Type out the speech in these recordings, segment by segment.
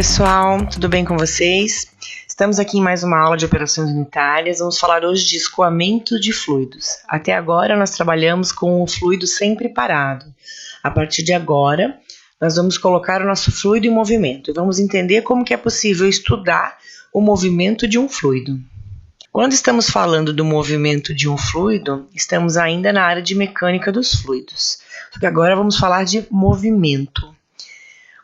pessoal, tudo bem com vocês? Estamos aqui em mais uma aula de operações unitárias. Vamos falar hoje de escoamento de fluidos. Até agora nós trabalhamos com o fluido sempre parado. A partir de agora, nós vamos colocar o nosso fluido em movimento e vamos entender como que é possível estudar o movimento de um fluido. Quando estamos falando do movimento de um fluido, estamos ainda na área de mecânica dos fluidos. Só que agora vamos falar de movimento.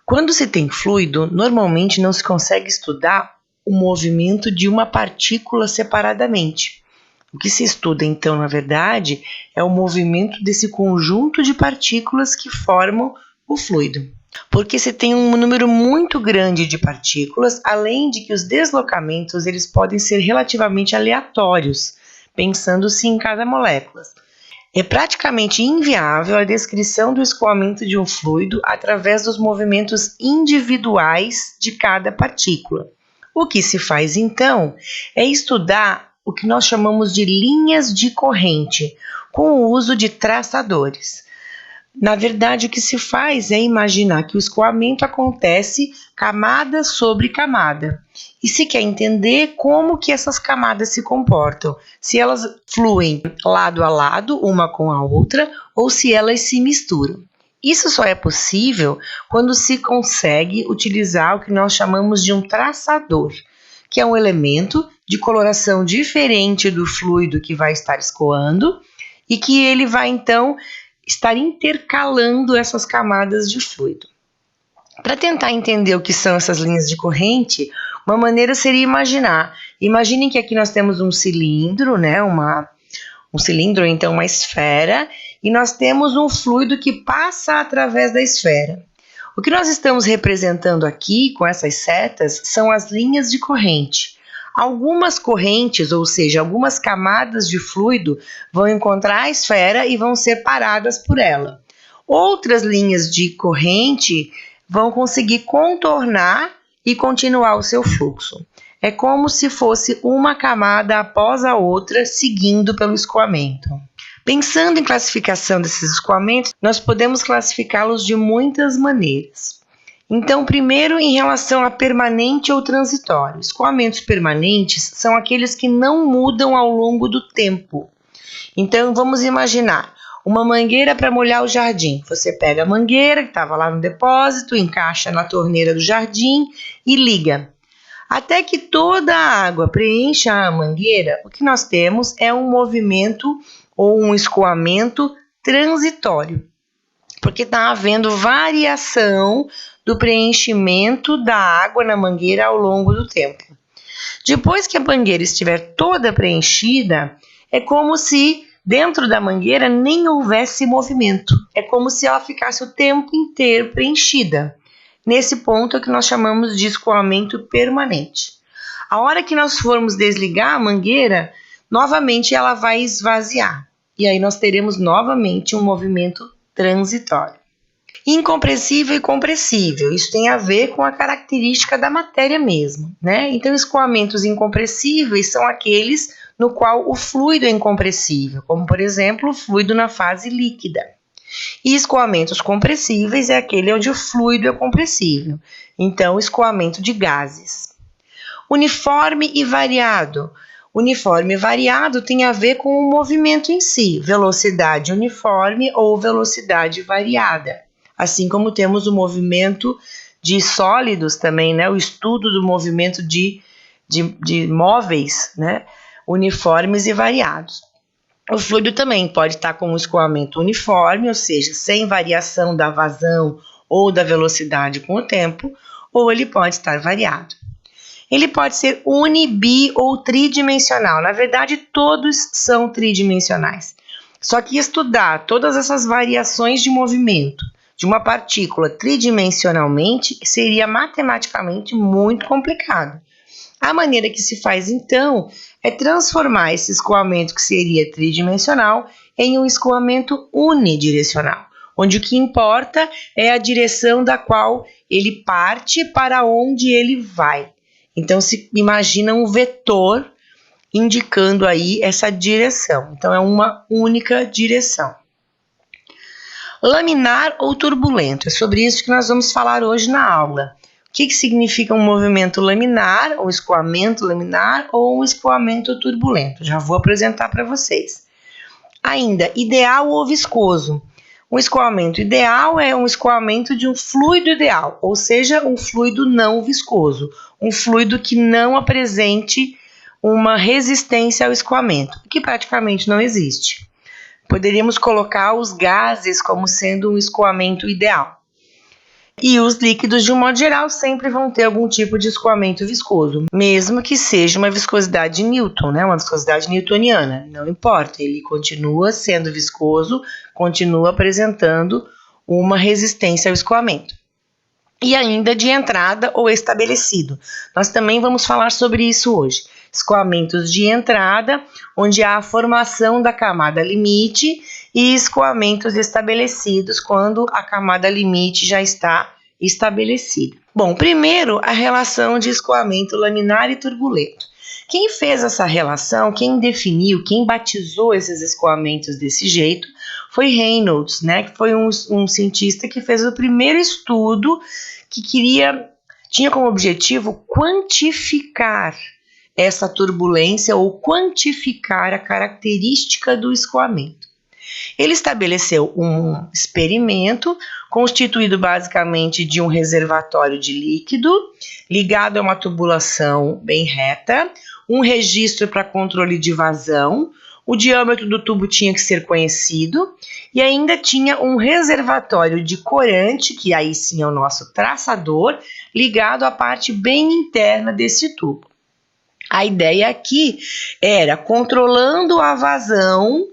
Quando se tem fluido, normalmente não se consegue estudar o movimento de uma partícula separadamente. O que se estuda, então, na verdade, é o movimento desse conjunto de partículas que formam o fluido. Porque se tem um número muito grande de partículas, além de que os deslocamentos eles podem ser relativamente aleatórios, pensando-se em cada molécula. É praticamente inviável a descrição do escoamento de um fluido através dos movimentos individuais de cada partícula. O que se faz, então, é estudar o que nós chamamos de linhas de corrente, com o uso de traçadores. Na verdade, o que se faz é imaginar que o escoamento acontece camada sobre camada. E se quer entender como que essas camadas se comportam, se elas fluem lado a lado, uma com a outra, ou se elas se misturam. Isso só é possível quando se consegue utilizar o que nós chamamos de um traçador, que é um elemento de coloração diferente do fluido que vai estar escoando e que ele vai, então, estar intercalando essas camadas de fluido. Para tentar entender o que são essas linhas de corrente, uma maneira seria imaginem que aqui nós temos um cilindro, né, um cilindro, então uma esfera, e nós temos um fluido que passa através da esfera. O que nós estamos representando aqui com essas setas são as linhas de corrente. Algumas correntes, ou seja, algumas camadas de fluido vão encontrar a esfera e vão ser paradas por ela. Outras linhas de corrente vão conseguir contornar e continuar o seu fluxo. É como se fosse uma camada após a outra, seguindo pelo escoamento. Pensando em classificação desses escoamentos, nós podemos classificá-los de muitas maneiras. Então, primeiro, em relação a permanente ou transitório. Escoamentos permanentes são aqueles que não mudam ao longo do tempo. Então, vamos imaginar uma mangueira para molhar o jardim. Você pega a mangueira que estava lá no depósito, encaixa na torneira do jardim e liga. Até que toda a água preencha a mangueira, o que nós temos é um movimento ou um escoamento transitório, porque está havendo variação do preenchimento da água na mangueira ao longo do tempo. Depois que a mangueira estiver toda preenchida, é como se dentro da mangueira nem houvesse movimento. É como se ela ficasse o tempo inteiro preenchida. Nesse ponto é que nós chamamos de escoamento permanente. A hora que nós formos desligar a mangueira, novamente ela vai esvaziar. E aí nós teremos novamente um movimento transitório. Incompressível e compressível, isso tem a ver com a característica da matéria mesmo, né? Então, escoamentos incompressíveis são aqueles no qual o fluido é incompressível, como, por exemplo, o fluido na fase líquida. E escoamentos compressíveis é aquele onde o fluido é compressível, então, escoamento de gases. Uniforme e variado. Uniforme e variado tem a ver com o movimento em si, velocidade uniforme ou velocidade variada. Assim como temos o movimento de sólidos também, né? O estudo do movimento de móveis, né? Uniformes e variados. O fluido também pode estar com um escoamento uniforme, ou seja, sem variação da vazão ou da velocidade com o tempo, ou ele pode estar variado. Ele pode ser uni, bi ou tridimensional. Na verdade, todos são tridimensionais. Só que estudar todas essas variações de movimento de uma partícula tridimensionalmente seria matematicamente muito complicado. A maneira que se faz, então, é transformar esse escoamento que seria tridimensional em um escoamento unidirecional, onde o que importa é a direção da qual ele parte para onde ele vai. Então, se imagina um vetor indicando aí essa direção. Então, é uma única direção. Laminar ou turbulento, é sobre isso que nós vamos falar hoje na aula. O que significa um movimento laminar, um escoamento laminar ou um escoamento turbulento? Já vou apresentar para vocês. Ainda, ideal ou viscoso. Um escoamento ideal é um escoamento de um fluido ideal, ou seja, um fluido não viscoso, um fluido que não apresente uma resistência ao escoamento, que praticamente não existe. Poderíamos colocar os gases como sendo um escoamento ideal. E os líquidos, de um modo geral, sempre vão ter algum tipo de escoamento viscoso, mesmo que seja uma viscosidade Newton, né? Uma viscosidade newtoniana. Não importa, ele continua sendo viscoso, continua apresentando uma resistência ao escoamento. E ainda de entrada ou estabelecido. Nós também vamos falar sobre isso hoje. Escoamentos de entrada, onde há a formação da camada limite, e escoamentos estabelecidos, quando a camada limite já está estabelecida. Bom, primeiro a relação de escoamento laminar e turbulento. Quem fez essa relação, quem definiu, quem batizou esses escoamentos desse jeito, foi Reynolds, né? Que foi um cientista que fez o primeiro estudo que tinha como objetivo quantificar essa turbulência ou quantificar a característica do escoamento. Ele estabeleceu um experimento constituído basicamente de um reservatório de líquido ligado a uma tubulação bem reta, um registro para controle de vazão, o diâmetro do tubo tinha que ser conhecido e ainda tinha um reservatório de corante, que aí sim é o nosso traçador, ligado à parte bem interna desse tubo. A ideia aqui era, controlando a vazão,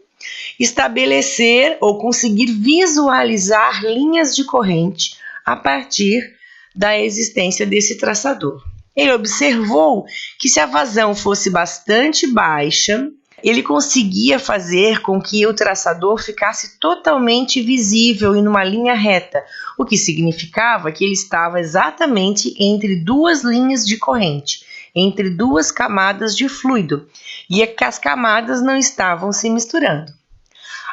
estabelecer ou conseguir visualizar linhas de corrente a partir da existência desse traçador. Ele observou que se a vazão fosse bastante baixa, ele conseguia fazer com que o traçador ficasse totalmente visível e numa linha reta, o que significava que ele estava exatamente entre duas linhas de corrente, entre duas camadas de fluido, e que as camadas não estavam se misturando.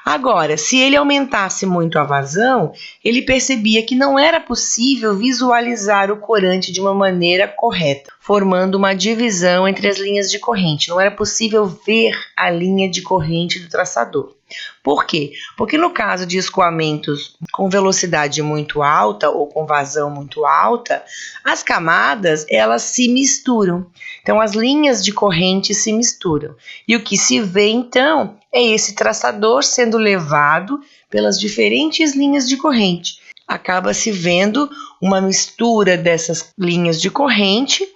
Agora, se ele aumentasse muito a vazão, ele percebia que não era possível visualizar o corante de uma maneira correta, formando uma divisão entre as linhas de corrente. Não era possível ver a linha de corrente do traçador. Por quê? Porque no caso de escoamentos com velocidade muito alta ou com vazão muito alta, as camadas elas se misturam. Então as linhas de corrente se misturam. E o que se vê então é esse traçador sendo levado pelas diferentes linhas de corrente. Acaba se vendo uma mistura dessas linhas de corrente,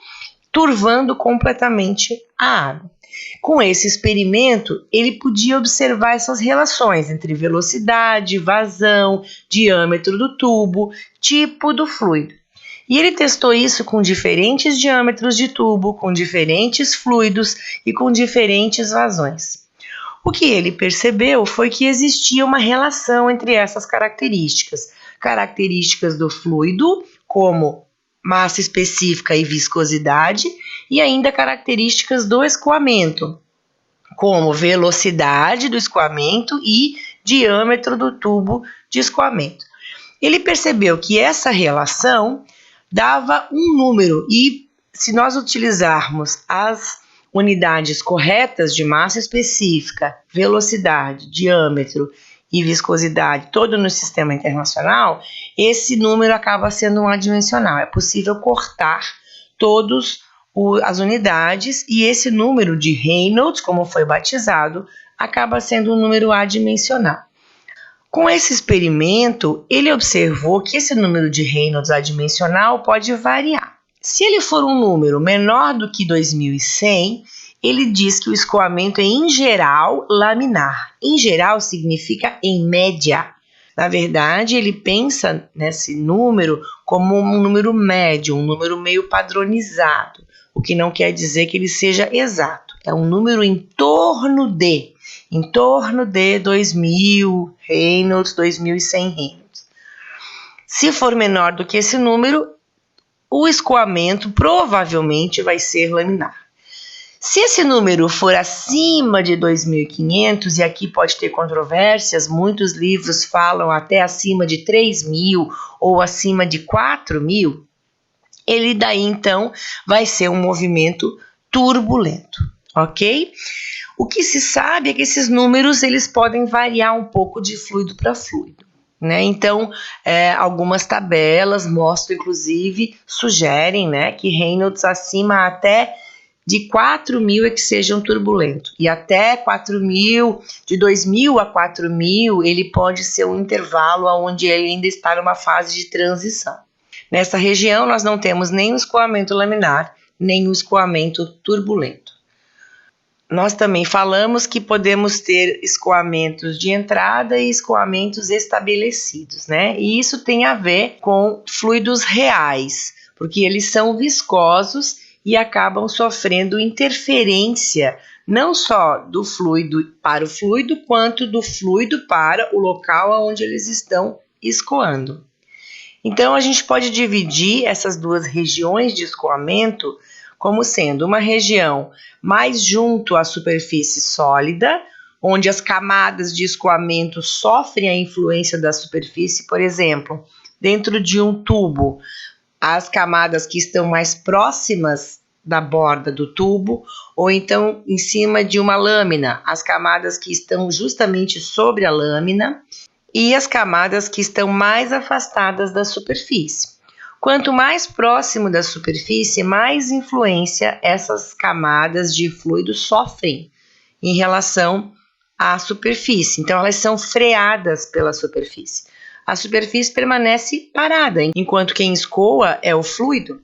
turvando completamente a água. Com esse experimento, ele podia observar essas relações entre velocidade, vazão, diâmetro do tubo, tipo do fluido. E ele testou isso com diferentes diâmetros de tubo, com diferentes fluidos e com diferentes vazões. O que ele percebeu foi que existia uma relação entre essas características. Características do fluido, como massa específica e viscosidade, e ainda características do escoamento, como velocidade do escoamento e diâmetro do tubo de escoamento. Ele percebeu que essa relação dava um número e, se nós utilizarmos as unidades corretas de massa específica, velocidade, diâmetro e viscosidade, todo no sistema internacional, esse número acaba sendo um adimensional. É possível cortar todas as unidades e esse número de Reynolds, como foi batizado, acaba sendo um número adimensional. Com esse experimento, ele observou que esse número de Reynolds adimensional pode variar. Se ele for um número menor do que 2100, ele diz que o escoamento é, em geral, laminar. Em geral significa em média. Na verdade, ele pensa nesse número como um número médio, um número meio padronizado, o que não quer dizer que ele seja exato. É um número em torno de 2000 Reynolds, 2100 Reynolds. Se for menor do que esse número, o escoamento provavelmente vai ser laminar. Se esse número for acima de 2.500, e aqui pode ter controvérsias, muitos livros falam até acima de 3.000 ou acima de 4.000, ele daí então vai ser um movimento turbulento, ok? O que se sabe é que esses números eles podem variar um pouco de fluido para fluido, né? Então, algumas tabelas mostram, inclusive, sugerem, né, que Reynolds acima até de 4.000 é que sejam turbulentos, e até 4.000, de 2.000 a 4.000, ele pode ser um intervalo onde ele ainda está numa fase de transição. Nessa região, nós não temos nem o escoamento laminar, nem o escoamento turbulento. Nós também falamos que podemos ter escoamentos de entrada e escoamentos estabelecidos, né? E isso tem a ver com fluidos reais, porque eles são viscosos e acabam sofrendo interferência não só do fluido para o fluido, quanto do fluido para o local onde eles estão escoando. Então, a gente pode dividir essas duas regiões de escoamento como sendo uma região mais junto à superfície sólida, onde as camadas de escoamento sofrem a influência da superfície, por exemplo, dentro de um tubo, as camadas que estão mais próximas da borda do tubo, ou então em cima de uma lâmina, as camadas que estão justamente sobre a lâmina e as camadas que estão mais afastadas da superfície. Quanto mais próximo da superfície, mais influência essas camadas de fluido sofrem em relação à superfície. Então, elas são freadas pela superfície. A superfície permanece parada, enquanto quem escoa é o fluido.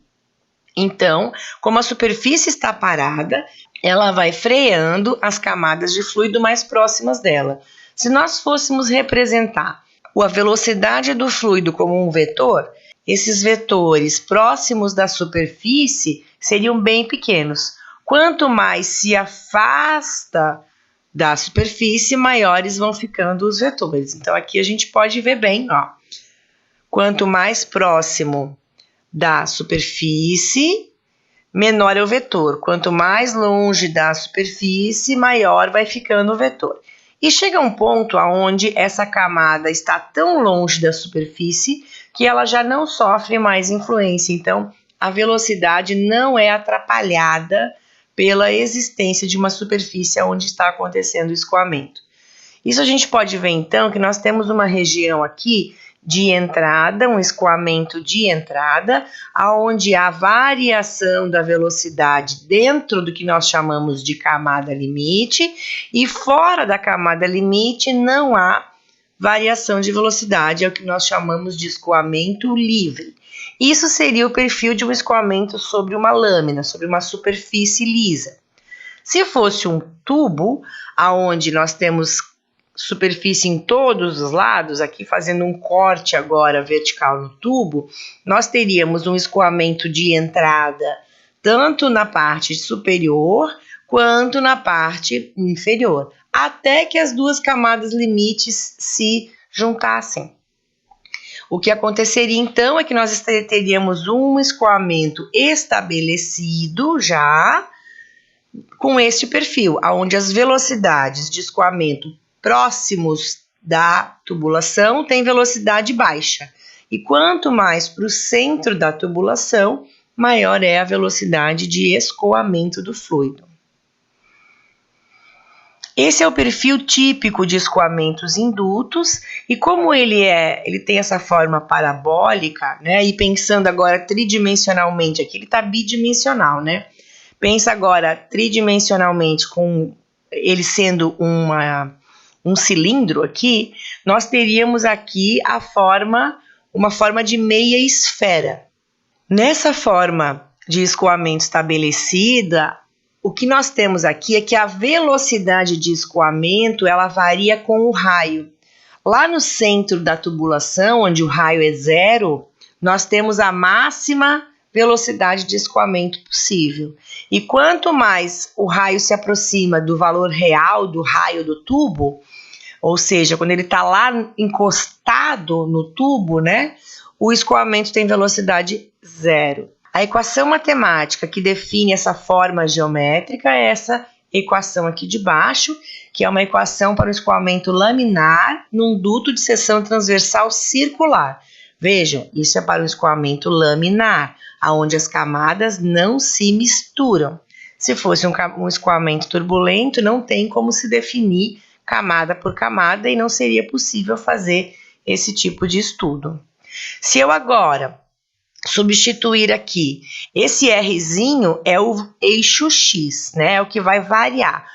Então, como a superfície está parada, ela vai freando as camadas de fluido mais próximas dela. Se nós fôssemos representar a velocidade do fluido como um vetor, esses vetores próximos da superfície seriam bem pequenos. Quanto mais se afasta da superfície, maiores vão ficando os vetores. Então, aqui a gente pode ver bem, ó. Quanto mais próximo da superfície, menor é o vetor. Quanto mais longe da superfície, maior vai ficando o vetor. E chega um ponto onde essa camada está tão longe da superfície que ela já não sofre mais influência. Então, a velocidade não é atrapalhada pela existência de uma superfície onde está acontecendo o escoamento. Isso a gente pode ver, então, que nós temos uma região aqui de entrada, um escoamento de entrada, onde há variação da velocidade dentro do que nós chamamos de camada limite, e fora da camada limite não há variação de velocidade, é o que nós chamamos de escoamento livre. Isso seria o perfil de um escoamento sobre uma lâmina, sobre uma superfície lisa. Se fosse um tubo, onde nós temos superfície em todos os lados, aqui fazendo um corte agora vertical no tubo, nós teríamos um escoamento de entrada tanto na parte superior quanto na parte inferior, até que as duas camadas limites se juntassem. O que aconteceria então é que nós teríamos um escoamento estabelecido já com este perfil, onde as velocidades de escoamento próximos da tubulação têm velocidade baixa. E quanto mais para o centro da tubulação, maior é a velocidade de escoamento do fluido. Esse é o perfil típico de escoamentos indutos, e como ele tem essa forma parabólica, né? E pensando agora tridimensionalmente, aqui ele está bidimensional, né? Pensa agora tridimensionalmente com ele sendo um cilindro aqui, nós teríamos aqui uma forma de meia esfera. Nessa forma de escoamento estabelecida, o que nós temos aqui é que a velocidade de escoamento ela varia com o raio. Lá no centro da tubulação, onde o raio é zero, nós temos a máxima velocidade de escoamento possível. E quanto mais o raio se aproxima do valor real do raio do tubo, ou seja, quando ele está lá encostado no tubo, né, o escoamento tem velocidade zero. A equação matemática que define essa forma geométrica é essa equação aqui de baixo, que é uma equação para o escoamento laminar num duto de seção transversal circular. Vejam, isso é para um escoamento laminar, onde as camadas não se misturam. Se fosse um escoamento turbulento, não tem como se definir camada por camada e não seria possível fazer esse tipo de estudo. Se eu agora substituir aqui, esse Rzinho é o eixo X, né? É o que vai variar.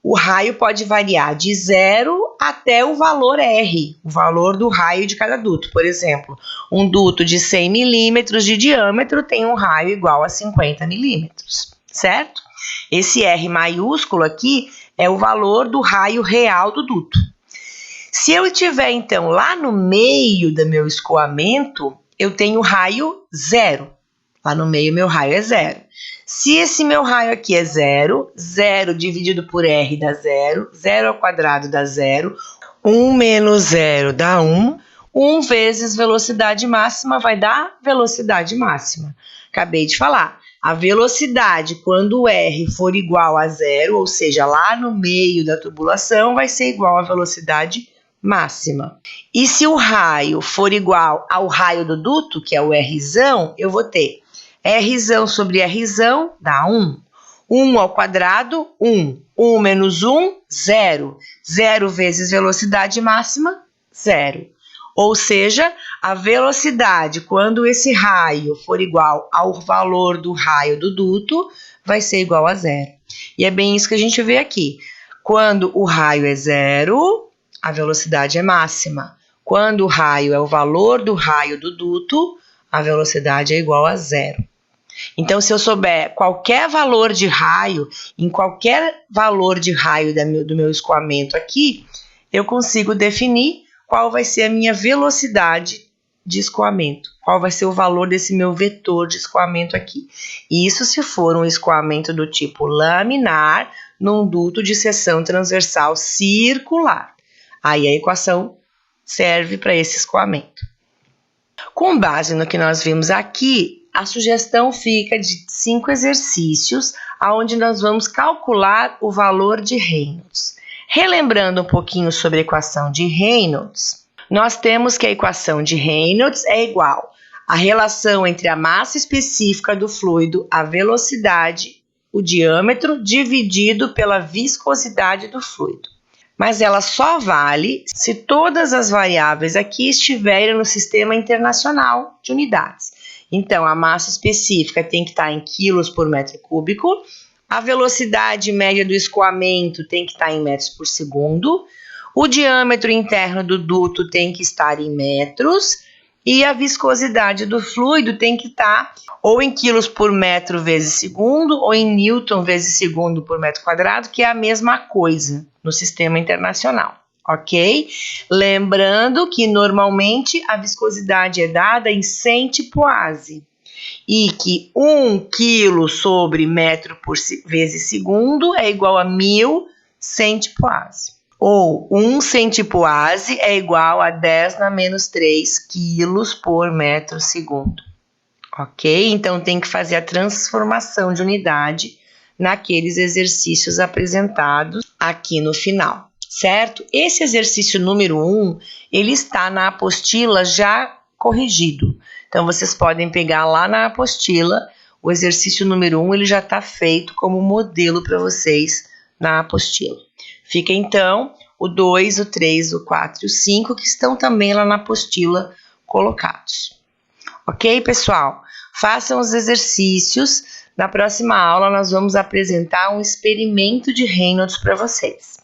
O raio pode variar de 0 até o valor R, o valor do raio de cada duto. Por exemplo, um duto de 100 milímetros de diâmetro tem um raio igual a 50 milímetros, certo? Esse R maiúsculo aqui é o valor do raio real do duto. Se eu estiver, então, lá no meio do meu escoamento, eu tenho raio 0. Lá no meio, meu raio é 0. Se esse meu raio aqui é 0, 0 dividido por R dá 0, 0 ao quadrado dá 0, 1 menos 0 dá 1, 1 vezes velocidade máxima vai dar velocidade máxima. Acabei de falar. A velocidade, quando o R for igual a 0, ou seja, lá no meio da tubulação, vai ser igual à velocidade máxima. E se o raio for igual ao raio do duto, que é o Rzão, eu vou ter Rzão sobre Rzão dá 1. 1 ao quadrado, 1. 1 menos 1, 0. 0 vezes velocidade máxima, 0. Ou seja, a velocidade, quando esse raio for igual ao valor do raio do duto, vai ser igual a 0. E é bem isso que a gente vê aqui. Quando o raio é 0, a velocidade é máxima. Quando o raio é o valor do raio do duto, a velocidade é igual a 0. Então, se eu souber qualquer valor de raio, em qualquer valor de raio do meu escoamento aqui, eu consigo definir qual vai ser a minha velocidade de escoamento, qual vai ser o valor desse meu vetor de escoamento aqui. Isso se for um escoamento do tipo laminar, num duto de seção transversal circular. Aí a equação serve para esse escoamento. Com base no que nós vimos aqui, a sugestão fica de 5 exercícios, onde nós vamos calcular o valor de Reynolds. Relembrando um pouquinho sobre a equação de Reynolds, nós temos que a equação de Reynolds é igual à relação entre a massa específica do fluido, a velocidade, o diâmetro, dividido pela viscosidade do fluido. Mas ela só vale se todas as variáveis aqui estiverem no sistema internacional de unidades. Então, a massa específica tem que estar em quilos por metro cúbico, a velocidade média do escoamento tem que estar em metros por segundo, o diâmetro interno do duto tem que estar em metros e a viscosidade do fluido tem que estar ou em quilos por metro vezes segundo ou em newton vezes segundo por metro quadrado, que é a mesma coisa no sistema internacional, ok? Lembrando que normalmente a viscosidade é dada em centipoase e que 1 quilo sobre metro vezes segundo é igual a 1000 centipoase. Ou 1 centipoase é igual a 10 na menos 3 quilos por metro segundo. Ok? Então, tem que fazer a transformação de unidade naqueles exercícios apresentados aqui no final, certo? Esse exercício número 1, ele está na apostila já corrigido. Então, vocês podem pegar lá na apostila, o exercício número 1, ele já está feito como modelo para vocês na apostila. Fica, então, o 2, o 3, o 4 e o 5, que estão também lá na apostila colocados. Ok, pessoal? Façam os exercícios. Na próxima aula, nós vamos apresentar um experimento de Reynolds para vocês.